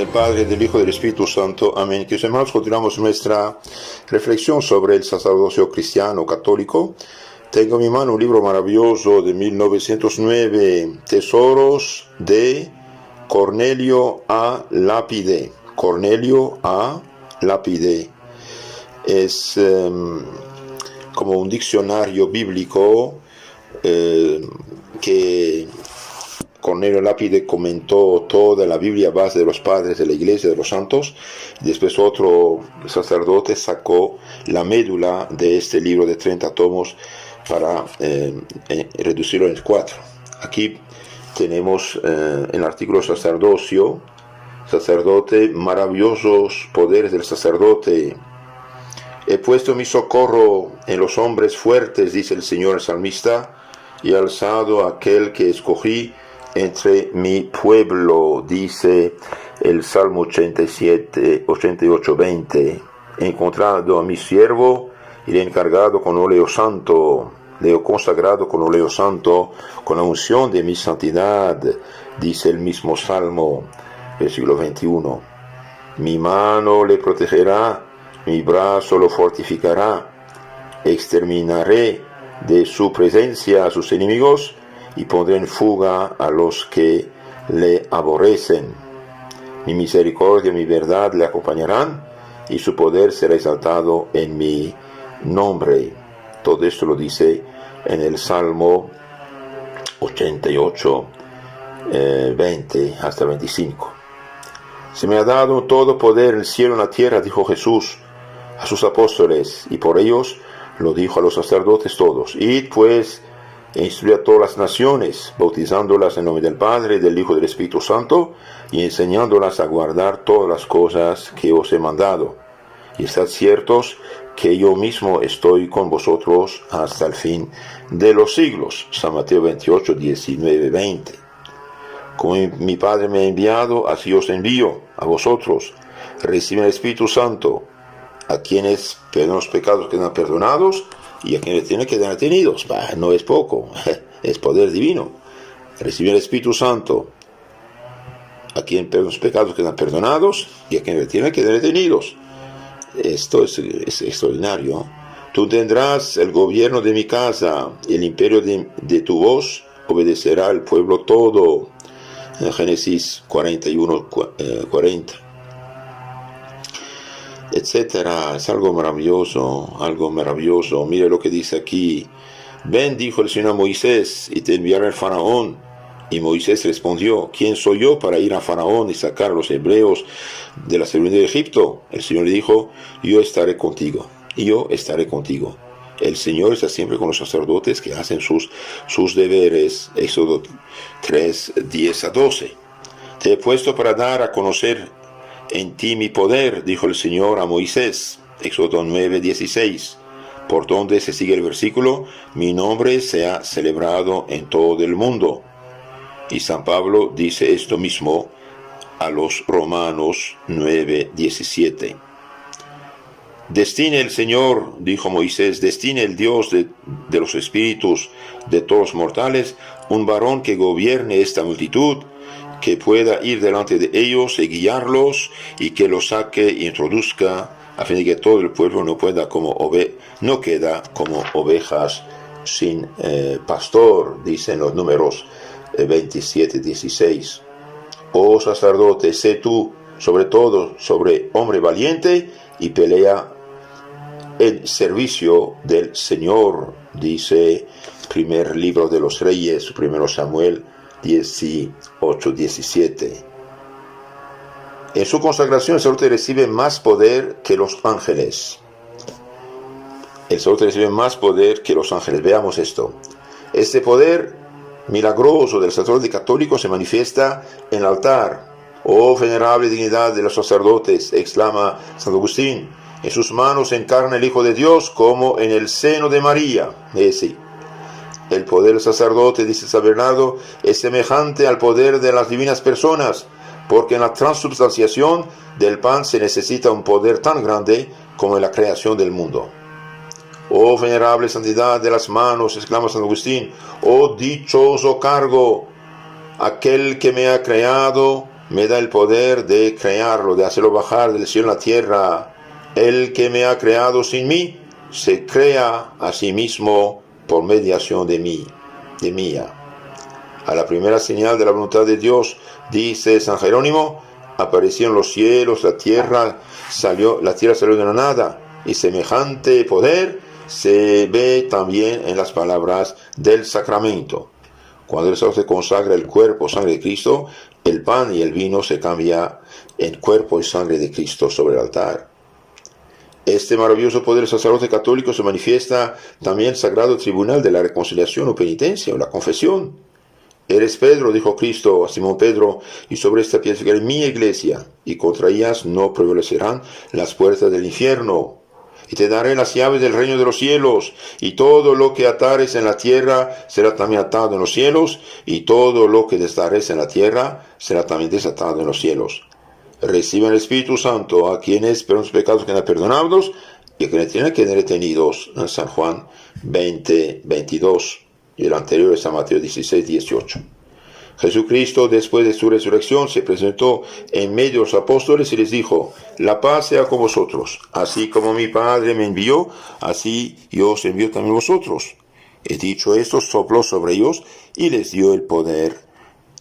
del Padre, del Hijo y del Espíritu Santo. Amén. Que hermanos, continuamos nuestra reflexión sobre el sacerdocio cristiano católico. Tengo en mi mano un libro maravilloso de 1909, Tesoros de Cornelio A. Lapide. Cornelio A. Lapide. Es como un diccionario bíblico que Cornelio Lapide comentó toda la Biblia a base de los padres de la iglesia, de los santos. Después otro sacerdote sacó la médula de este libro de 30 tomos para reducirlo en 4. Aquí tenemos el artículo sacerdocio, sacerdote, maravillosos poderes del sacerdote. He puesto mi socorro en los hombres fuertes, dice el Señor el salmista, y alzado aquel que escogí entre mi pueblo, dice el Salmo 88, 20. He encontrado a mi siervo y le he encargado con óleo santo, le he consagrado con óleo santo, con la unción de mi santidad, dice el mismo Salmo, versículo 21. Mi mano le protegerá, mi brazo lo fortificará, exterminaré de su presencia a sus enemigos y pondré en fuga a los que le aborrecen. Mi misericordia y mi verdad le acompañarán, y su poder será exaltado en mi nombre. Todo esto lo dice en el Salmo 88, 20 hasta 25. Se me ha dado todo poder en el cielo y en la tierra, dijo Jesús a sus apóstoles, y por ellos lo dijo a los sacerdotes todos. Id pues e instruye a todas las naciones, bautizándolas en nombre del Padre, del Hijo y del Espíritu Santo, y enseñándolas a guardar todas las cosas que os he mandado. Y estad ciertos que yo mismo estoy con vosotros hasta el fin de los siglos. San Mateo 28, 19, 20. Como mi Padre me ha enviado, así os envío a vosotros. Reciben el Espíritu Santo. A quienes perdonan los pecados quedan perdonados, y a quienes tienen que quedar detenidos. No es poco, es poder divino. Recibir el Espíritu Santo. A quienes perdonan los pecados quedan perdonados, y a quienes tienen que quedar detenidos. Esto es extraordinario. Tú tendrás el gobierno de mi casa, el imperio de tu voz obedecerá el pueblo todo. En Génesis 41, 40. Etcétera. Es algo maravilloso, algo maravilloso. Mire lo que dice aquí. Ven, dijo el Señor a Moisés, y te enviaré al Faraón. Y Moisés respondió, ¿quién soy yo para ir a Faraón y sacar a los hebreos de la servidumbre de Egipto? El Señor le dijo, yo estaré contigo, y yo estaré contigo. El Señor está siempre con los sacerdotes que hacen sus deberes. Éxodo 3, 10 a 12. Te he puesto para dar a conocer en ti mi poder, dijo el Señor a Moisés. Éxodo 9, 16. Por donde se sigue el versículo, mi nombre se ha celebrado en todo el mundo. Y San Pablo dice esto mismo a los Romanos 9, 17. Destine el Señor, dijo Moisés, destine el Dios de los espíritus de todos los mortales, un varón que gobierne esta multitud, que pueda ir delante de ellos y guiarlos, y que los saque e introduzca, a fin de que todo el pueblo no queda como ovejas sin pastor, dicen los Números 27, 16. Oh sacerdote, sé tú sobre todo sobre hombre valiente, y pelea en servicio del Señor, dice primer libro de los Reyes, primero Samuel 18, 17. En su consagración el sacerdote recibe más poder que los ángeles. El sacerdote recibe más poder que los ángeles. Veamos esto. Este poder milagroso del sacerdote católico se manifiesta en el altar. Oh venerable dignidad de los sacerdotes, exclama San Agustín, en sus manos encarna el Hijo de Dios como en el seno de María. Sí. El poder del sacerdote, dice San Bernardo, es semejante al poder de las divinas personas, porque en la transubstanciación del pan se necesita un poder tan grande como en la creación del mundo. Oh venerable santidad de las manos, exclama San Agustín, oh dichoso cargo, aquel que me ha creado me da el poder de crearlo, de hacerlo bajar del cielo a la tierra. El que me ha creado sin mí, se crea a sí mismo por mediación de mí, de mía. A la primera señal de la voluntad de Dios, dice San Jerónimo, aparecieron los cielos, la tierra salió de la nada, y semejante poder se ve también en las palabras del sacramento. Cuando el sacerdote consagra el cuerpo, sangre de Cristo, el pan y el vino se cambia en cuerpo y sangre de Cristo sobre el altar. Este maravilloso poder del sacerdote católico se manifiesta también en el sagrado tribunal de la reconciliación o penitencia o la confesión. Eres Pedro, dijo Cristo a Simón Pedro, y sobre esta piedra edificaré mi iglesia, y contra ellas no prevalecerán las puertas del infierno. Y te daré las llaves del reino de los cielos, y todo lo que atares en la tierra será también atado en los cielos, y todo lo que desatares en la tierra será también desatado en los cielos. Reciban el Espíritu Santo a quienes por los pecados quedan perdonados, y a quienes tienen que ser retenidos. En San Juan 20, 22. Y el anterior es San Mateo 16, 18. Jesucristo, después de su resurrección, se presentó en medio de los apóstoles y les dijo: la paz sea con vosotros. Así como mi Padre me envió, así yo os envío también vosotros. He dicho esto, sopló sobre ellos y les dio el poder,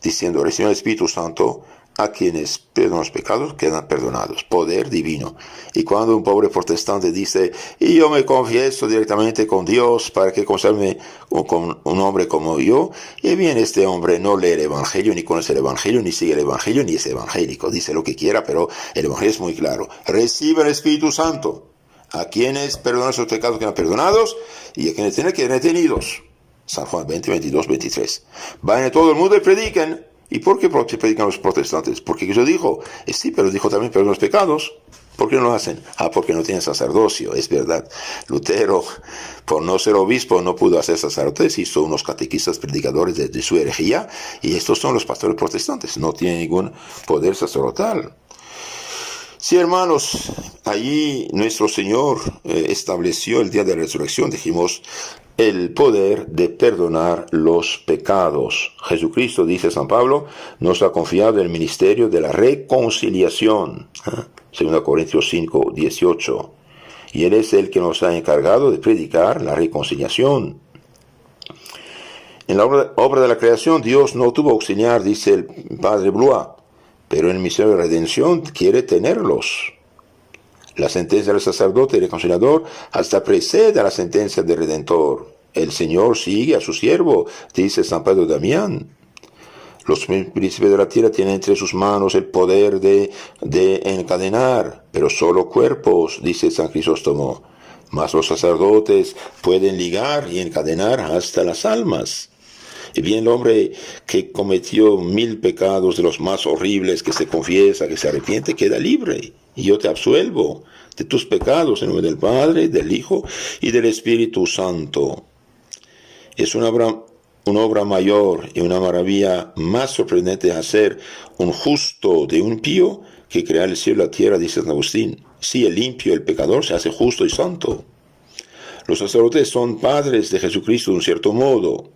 diciendo: reciban el Espíritu Santo. A quienes perdonan los pecados quedan perdonados. Poder divino. Y cuando un pobre protestante dice: y yo me confieso directamente con Dios para que conserve con un hombre como yo, y bien, este hombre no lee el Evangelio, ni conoce el Evangelio, ni sigue el Evangelio, ni es evangélico. Dice lo que quiera, pero el Evangelio es muy claro. Recibe el Espíritu Santo. A quienes perdonan sus pecados quedan perdonados, y a quienes tienen que ser retenidos. San Juan 20, 22, 23. Vayan a todo el mundo y prediquen. ¿Y por qué predican los protestantes? Porque Jesús dijo: sí, pero dijo también perdonar los pecados. ¿Por qué no lo hacen? Porque no tienen sacerdocio, es verdad. Lutero, por no ser obispo, no pudo hacer sacerdotes, hizo unos catequistas predicadores de su herejía, y estos son los pastores protestantes, no tienen ningún poder sacerdotal. Sí, hermanos, allí nuestro Señor estableció el día de la resurrección, dijimos, el poder de perdonar los pecados. Jesucristo, dice San Pablo, nos ha confiado el ministerio de la reconciliación. 2 Corintios 5, 18. Y Él es el que nos ha encargado de predicar la reconciliación. En la obra de la creación, Dios no tuvo auxiliar, dice el Padre Blois, pero en el misterio de redención quiere tenerlos. La sentencia del sacerdote y reconciliador hasta precede a la sentencia del Redentor. El Señor sigue a su siervo, dice San Pedro Damián. Los príncipes de la tierra tienen entre sus manos el poder de encadenar, pero solo cuerpos, dice San Crisóstomo. Mas los sacerdotes pueden ligar y encadenar hasta las almas. Y bien, el hombre que cometió 1000 pecados de los más horribles, que se confiesa, que se arrepiente, queda libre. Y yo te absuelvo de tus pecados en nombre del Padre, del Hijo y del Espíritu Santo. Es una obra mayor y una maravilla más sorprendente hacer un justo de un impío que crear el cielo y la tierra, dice San Agustín. Sí, el limpio, el pecador, se hace justo y santo. Los sacerdotes son padres de Jesucristo de un cierto modo.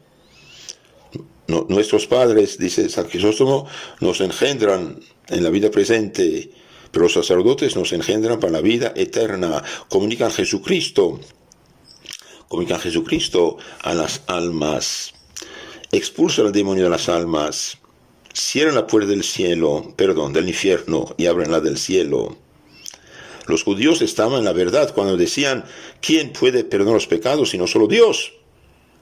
Nuestros padres, dice San Crisóstomo, nos engendran en la vida presente, pero los sacerdotes nos engendran para la vida eterna. Comunican Jesucristo a las almas. Expulsan al demonio de las almas. Cierran la puerta del infierno, y abren la del cielo. Los judíos estaban en la verdad cuando decían: ¿quién puede perdonar los pecados sino solo Dios?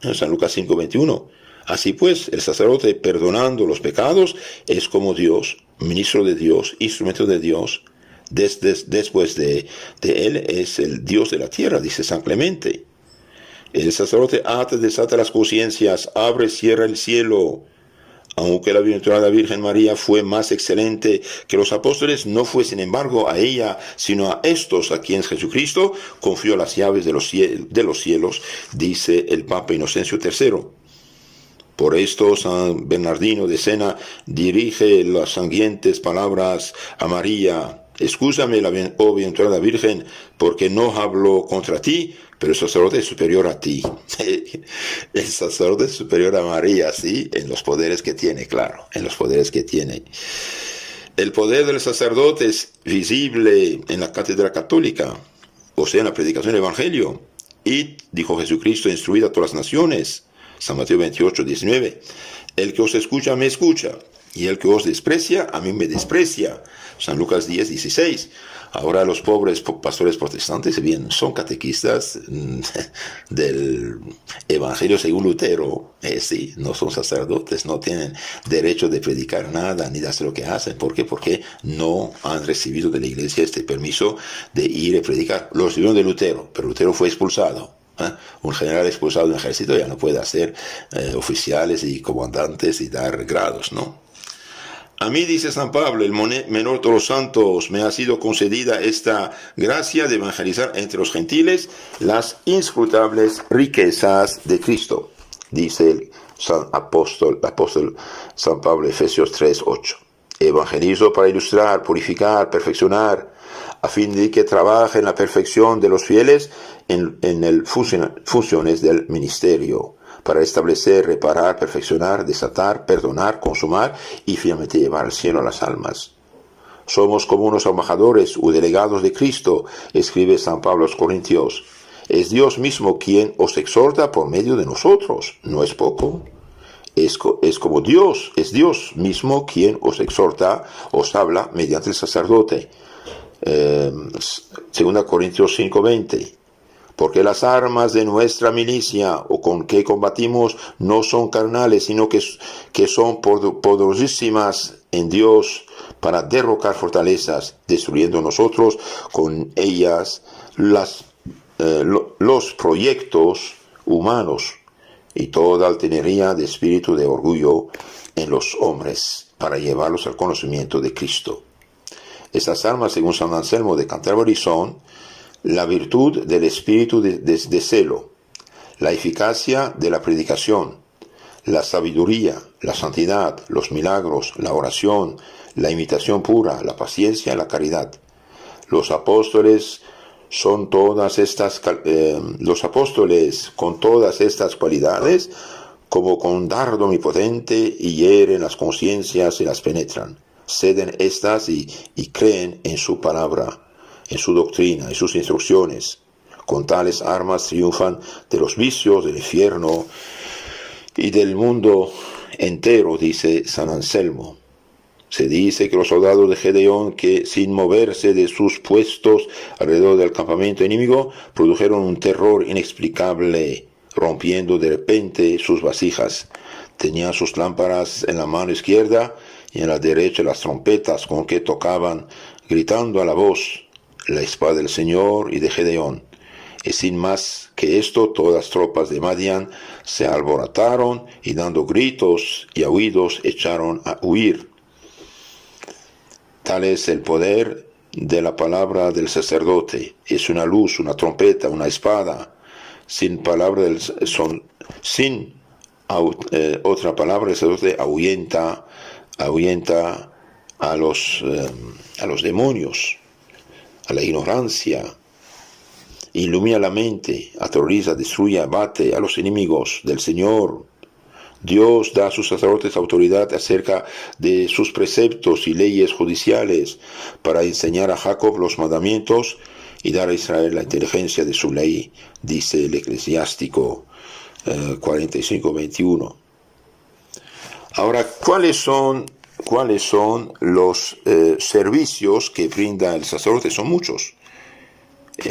En San Lucas 5:21. Así pues, el sacerdote, perdonando los pecados, es como Dios, ministro de Dios, instrumento de Dios. Después de él es el Dios de la tierra, dice San Clemente. El sacerdote ata, desata las conciencias, abre, cierra el cielo. Aunque la bienaventurada Virgen María fue más excelente que los apóstoles, no fue sin embargo a ella, sino a estos a quienes Jesucristo confió las llaves de los cielos, dice el Papa Inocencio III. Por esto San Bernardino de Siena dirige las sangrientas palabras a María: excúsame, oh bienaventurada Virgen, porque no hablo contra ti, pero el sacerdote es superior a ti. El sacerdote es superior a María, sí, en los poderes que tiene, claro, en los poderes que tiene. El poder del sacerdote es visible en la cátedra católica, o sea, en la predicación del Evangelio. Y, dijo Jesucristo, instruid a todas las naciones. San Mateo 28, 19. El que os escucha, me escucha. Y el que os desprecia, a mí me desprecia. San Lucas 10, 16. Ahora los pobres pastores protestantes, bien, son catequistas del Evangelio según Lutero, sí, no son sacerdotes, no tienen derecho de predicar nada, ni de hacer lo que hacen. ¿Por qué? Porque no han recibido de la iglesia este permiso de ir a predicar. Lo recibieron de Lutero, pero Lutero fue expulsado. Un general expulsado de un ejército ya no puede hacer oficiales y comandantes y dar grados, ¿no? A mí, dice San Pablo, el menor de todos los santos, me ha sido concedida esta gracia de evangelizar entre los gentiles las inscrutables riquezas de Cristo, dice el apóstol San Pablo, Efesios 3, 8. Evangelizo para ilustrar, purificar, perfeccionar, a fin de que trabaje en la perfección de los fieles en funciones del ministerio, para establecer, reparar, perfeccionar, desatar, perdonar, consumar y finalmente llevar al cielo a las almas. Somos como unos embajadores o delegados de Cristo, escribe San Pablo a los Corintios. Es Dios mismo quien os exhorta por medio de nosotros, no es poco. Es como Dios, es Dios mismo quien os exhorta, os habla mediante el sacerdote. 2 Corintios 5:20. Porque las armas de nuestra milicia o con que combatimos no son carnales, sino que son poderosísimas en Dios para derrocar fortalezas, destruyendo nosotros con ellas los proyectos humanos y toda altanería de espíritu de orgullo en los hombres, para llevarlos al conocimiento de Cristo. Estas armas, según San Anselmo de Canterbury, son la virtud del espíritu de celo, la eficacia de la predicación, la sabiduría, la santidad, los milagros, la oración, la imitación pura, la paciencia, la caridad. Los apóstoles con todas estas cualidades, como con dardo omnipotente, y hieren las conciencias y las penetran. Ceden estas y creen en su palabra, en su doctrina, en sus instrucciones. Con tales armas triunfan de los vicios, del infierno y del mundo entero, dice San Anselmo. Se dice que los soldados de Gedeón, que sin moverse de sus puestos alrededor del campamento enemigo, produjeron un terror inexplicable, rompiendo de repente sus vasijas. Tenían sus lámparas en la mano izquierda y en la derecha las trompetas con que tocaban, gritando a la voz, la espada del Señor y de Gedeón. Y sin más que esto, todas las tropas de Madián se alborotaron y dando gritos y aullidos echaron a huir. Tal es el poder de la palabra del sacerdote. Es una luz, una trompeta, una espada. Sin otra palabra, el sacerdote ahuyenta a los demonios, a la ignorancia, ilumina la mente, aterroriza, destruye, abate a los enemigos del Señor. Dios da a sus sacerdotes autoridad acerca de sus preceptos y leyes judiciales para enseñar a Jacob los mandamientos y dar a Israel la inteligencia de su ley, dice el Eclesiástico 45:21. Ahora, ¿cuáles son los servicios que brinda el sacerdote? Son muchos.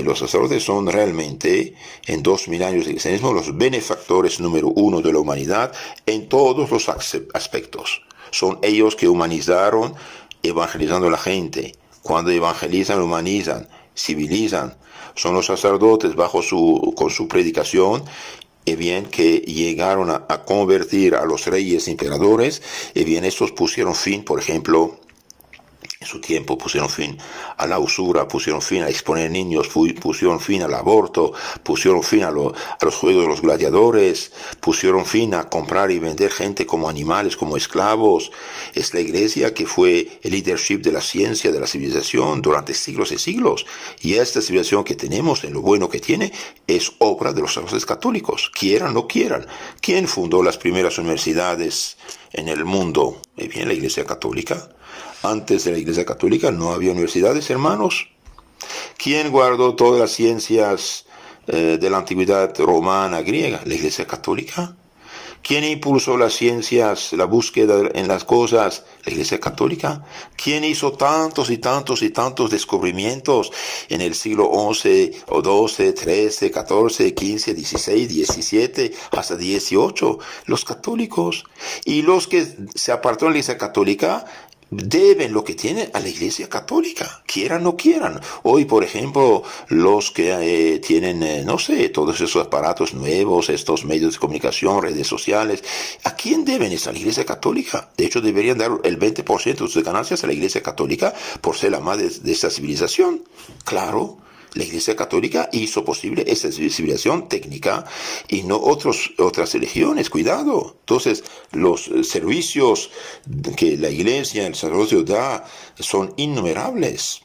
Los sacerdotes son realmente, en 2000 años de cristianismo, los benefactores número uno de la humanidad en todos los aspectos. Son ellos que humanizaron evangelizando a la gente. Cuando evangelizan, humanizan, civilizan. Son los sacerdotes con su predicación, y bien que llegaron a convertir a los reyes emperadores, y bien estos pusieron fin, por ejemplo, en su tiempo pusieron fin a la usura, pusieron fin a exponer niños, pusieron fin al aborto, pusieron fin a los juegos de los gladiadores, pusieron fin a comprar y vender gente como animales, como esclavos. Es la iglesia que fue el leadership de la ciencia, de la civilización durante siglos y siglos. Y esta civilización que tenemos, en lo bueno que tiene, es obra de los sacerdotes católicos, quieran o no quieran. ¿Quién fundó las primeras universidades en el mundo? Bien, la iglesia católica. Antes de la Iglesia Católica no había universidades, hermanos. ¿Quién guardó todas las ciencias de la antigüedad romana, griega? La Iglesia Católica. ¿Quién impulsó las ciencias, la búsqueda en las cosas? La Iglesia Católica. ¿Quién hizo tantos y tantos y tantos descubrimientos en el siglo XI o XII, XIII, XIV, XV, XVI, XVII, hasta XVIII? Los católicos. Y los que se apartaron de la Iglesia Católica deben lo que tienen a la Iglesia Católica, quieran o no quieran. Hoy, por ejemplo, los que tienen, no sé, todos esos aparatos nuevos, estos medios de comunicación, redes sociales, ¿a quién deben? Es a la Iglesia Católica. De hecho, deberían dar el 20% de sus ganancias a la Iglesia Católica por ser la madre de esta civilización. Claro. La Iglesia Católica hizo posible esa civilización técnica y no otras religiones, cuidado. Entonces, los servicios que la Iglesia, el sacerdocio da, son innumerables.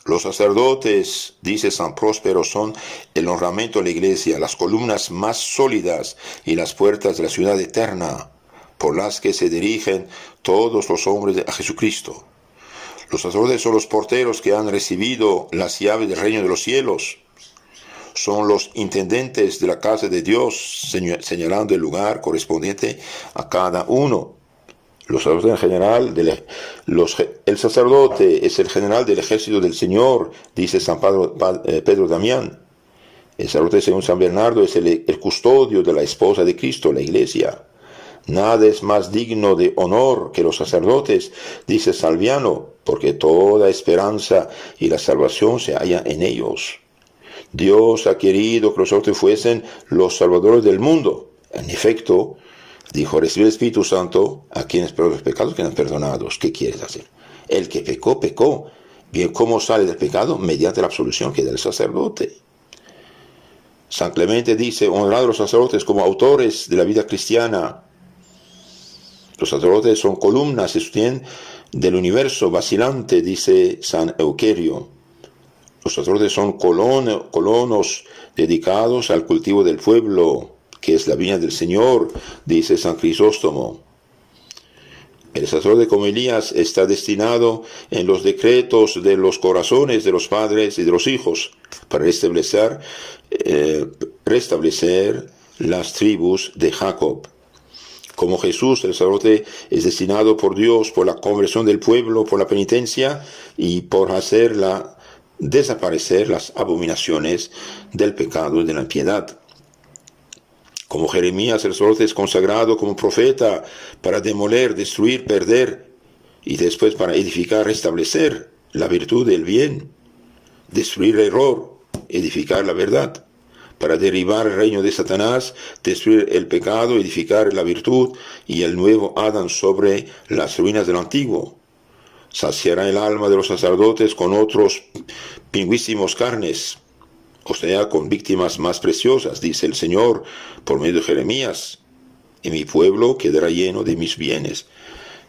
Los sacerdotes, dice San Próspero, son el ornamento de la Iglesia, las columnas más sólidas y las puertas de la ciudad eterna, por las que se dirigen todos los hombres a Jesucristo. Los sacerdotes son los porteros que han recibido las llaves del reino de los cielos. Son los intendentes de la casa de Dios, señalando el lugar correspondiente a cada uno. Los sacerdotes en general, el sacerdote es el general del ejército del Señor, dice San Pedro Damián. El sacerdote, según San Bernardo, es el custodio de la esposa de Cristo, la Iglesia. Nada es más digno de honor que los sacerdotes, dice Salviano, porque toda esperanza y la salvación se halla en ellos. Dios ha querido que los sacerdotes fuesen los salvadores del mundo. En efecto, dijo, recibir el Espíritu Santo a quienes por los pecados quedan perdonados. ¿Qué quieres hacer? El que pecó, pecó. Bien, ¿cómo sale del pecado? Mediante la absolución que da el sacerdote. San Clemente dice, honrad a los sacerdotes como autores de la vida cristiana. Los sacerdotes son columnas, sostienen del universo vacilante, dice San Euquerio. Los sacerdotes son colonos dedicados al cultivo del pueblo, que es la viña del Señor, dice San Crisóstomo. El sacerdote, como Elías, está destinado en los decretos de los corazones de los padres y de los hijos para restablecer las tribus de Jacob. Como Jesús, el sacerdote es destinado por Dios por la conversión del pueblo, por la penitencia y por hacerla desaparecer las abominaciones del pecado y de la impiedad. Como Jeremías, el sacerdote es consagrado como profeta para demoler, destruir, perder y después para edificar, restablecer la virtud del bien, destruir el error, edificar la verdad. Para derribar el reino de Satanás, destruir el pecado, edificar la virtud y el nuevo Adán sobre las ruinas del antiguo. Saciará el alma de los sacerdotes con otros pingüísimos carnes, o sea, con víctimas más preciosas, dice el Señor por medio de Jeremías. Y mi pueblo quedará lleno de mis bienes.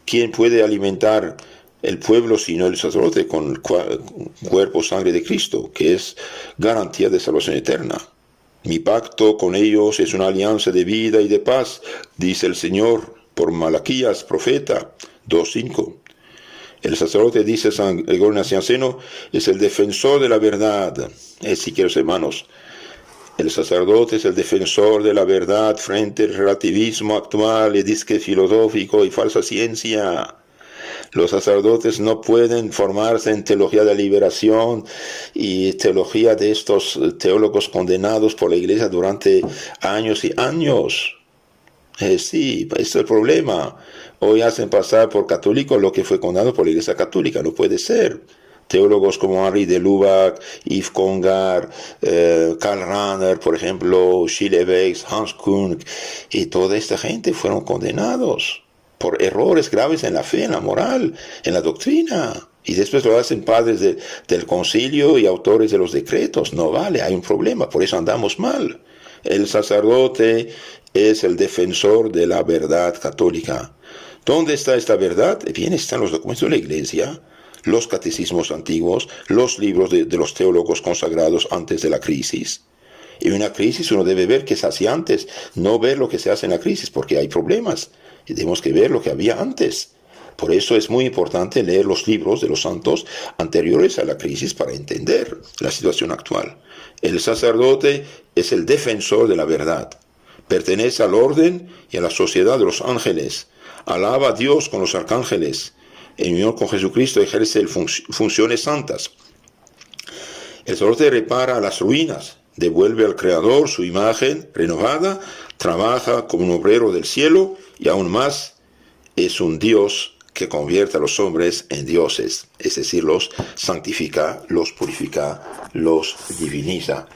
¿Quién puede alimentar el pueblo sino el sacerdote con cuerpo, sangre de Cristo, que es garantía de salvación eterna? Mi pacto con ellos es una alianza de vida y de paz, dice el Señor por Malaquías, profeta 2:5. El sacerdote, dice San Gregorio Nacianceno, es el defensor de la verdad. Si queridos hermanos, el sacerdote es el defensor de la verdad frente al relativismo actual y disque filosófico y falsa ciencia. Los sacerdotes no pueden formarse en teología de la liberación y teología de estos teólogos condenados por la Iglesia durante años y años. Sí, este es el problema. Hoy hacen pasar por católico lo que fue condenado por la Iglesia Católica. No puede ser. Teólogos como Henri de Lubac, Yves Congar, Karl Rahner, por ejemplo, Gilles Weiss, Hans Küng, y toda esta gente fueron condenados por errores graves en la fe, en la moral, en la doctrina. Y después lo hacen padres del concilio y autores de los decretos. No vale, hay un problema, por eso andamos mal. El sacerdote es el defensor de la verdad católica. ¿Dónde está esta verdad? Bien, están los documentos de la Iglesia, los catecismos antiguos, los libros de los teólogos consagrados antes de la crisis. Y en una crisis uno debe ver qué se hacía antes, no ver lo que se hace en la crisis, porque hay problemas. Y tenemos que ver lo que había antes. Por eso es muy importante leer los libros de los santos anteriores a la crisis para entender la situación actual. El sacerdote es el defensor de la verdad. Pertenece al orden y a la sociedad de los ángeles. Alaba a Dios con los arcángeles. En unión con Jesucristo ejerce funciones santas. El sacerdote repara las ruinas, devuelve al Creador su imagen renovada, trabaja como un obrero del cielo y aún más es un Dios que convierte a los hombres en dioses, es decir, los santifica, los purifica, los diviniza.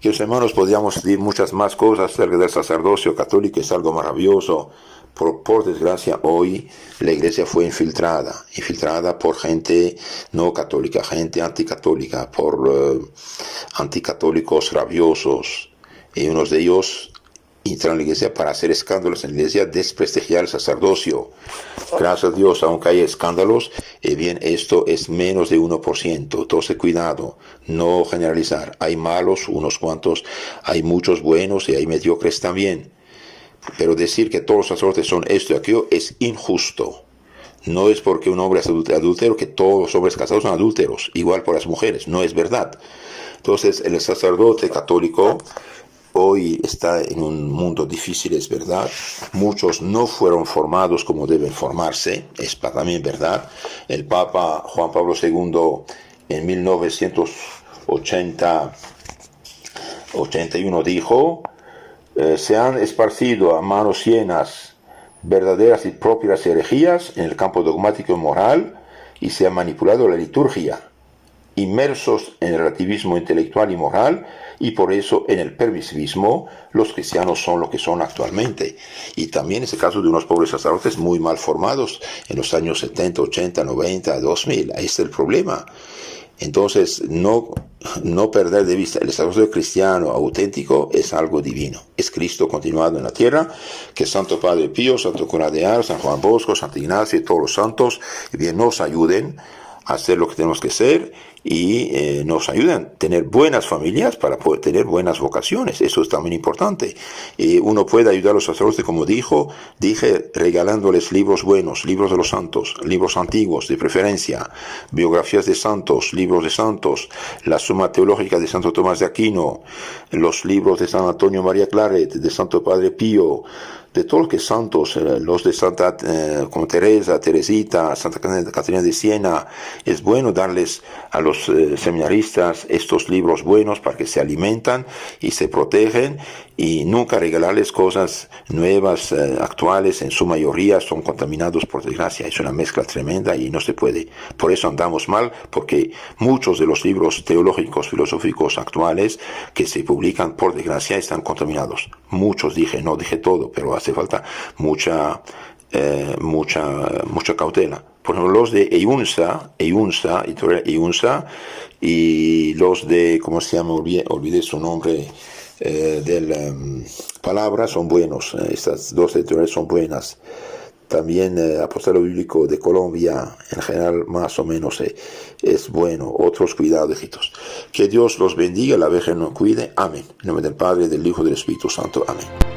Queridos hermanos, podríamos decir muchas más cosas acerca del sacerdocio católico, es algo maravilloso. Por desgracia, hoy la iglesia fue infiltrada por gente no católica, gente anticatólica, por anticatólicos rabiosos, y unos de ellos entran a la iglesia para hacer escándalos en la iglesia, desprestigiar el sacerdocio. Gracias a Dios, aunque hay escándalos, bien, esto es menos de 1%. Entonces, cuidado, no generalizar. Hay malos, unos cuantos, hay muchos buenos y hay mediocres también. Pero decir que todos los sacerdotes son esto y aquello es injusto. No es porque un hombre es adúltero que todos los hombres casados son adúlteros, igual por las mujeres, no es verdad. Entonces, el sacerdote católico hoy está en un mundo difícil, es verdad. Muchos no fueron formados como deben formarse, es también verdad. El Papa Juan Pablo II en 1981 dijo: se han esparcido a manos llenas verdaderas y propias herejías en el campo dogmático y moral, y se ha manipulado la liturgia, inmersos en el relativismo intelectual y moral, y por eso en el permisivismo los cristianos son lo que son actualmente. Y también es el caso de unos pobres sacerdotes muy mal formados en los años 70, 80, 90, 2000. Ahí está el problema. Entonces, no perder de vista el sacerdocio cristiano auténtico es algo divino. Es Cristo continuado en la tierra, que Santo Padre Pío, Santo Cura de Ars, San Juan Bosco, Santo Ignacio y todos los santos bien nos ayuden a hacer lo que tenemos que hacer y nos ayudan a tener buenas familias para poder tener buenas vocaciones. Eso es también importante. Uno puede ayudar a los sacerdotes, como dije, regalándoles libros buenos, libros de los santos, libros antiguos de preferencia, biografías de santos, libros de santos, la Suma Teológica de Santo Tomás de Aquino, los libros de San Antonio María Claret, de Santo Padre Pío, de todos los que santos, los de Santa como Teresa, Teresita, Santa Catarina de Siena. Es bueno darles a los seminaristas estos libros buenos para que se alimentan y se protegen, y nunca regalarles cosas nuevas, actuales. En su mayoría son contaminados por desgracia. Es una mezcla tremenda y no se puede. Por eso andamos mal, porque muchos de los libros teológicos, filosóficos actuales que se publican, por desgracia, están contaminados. Muchos, no dije todo, pero hace falta mucha cautela. Por ejemplo, los de EUNSA, y los de, ¿cómo se llama? Olvidé su nombre, Palabra, son buenos. Estas dos editoriales son buenas. También Apostolado Bíblico de Colombia, en general, más o menos es bueno. Otros, cuidado, hijitos. Que Dios los bendiga, la Virgen nos cuide. Amén. En nombre del Padre, del Hijo y del Espíritu Santo. Amén.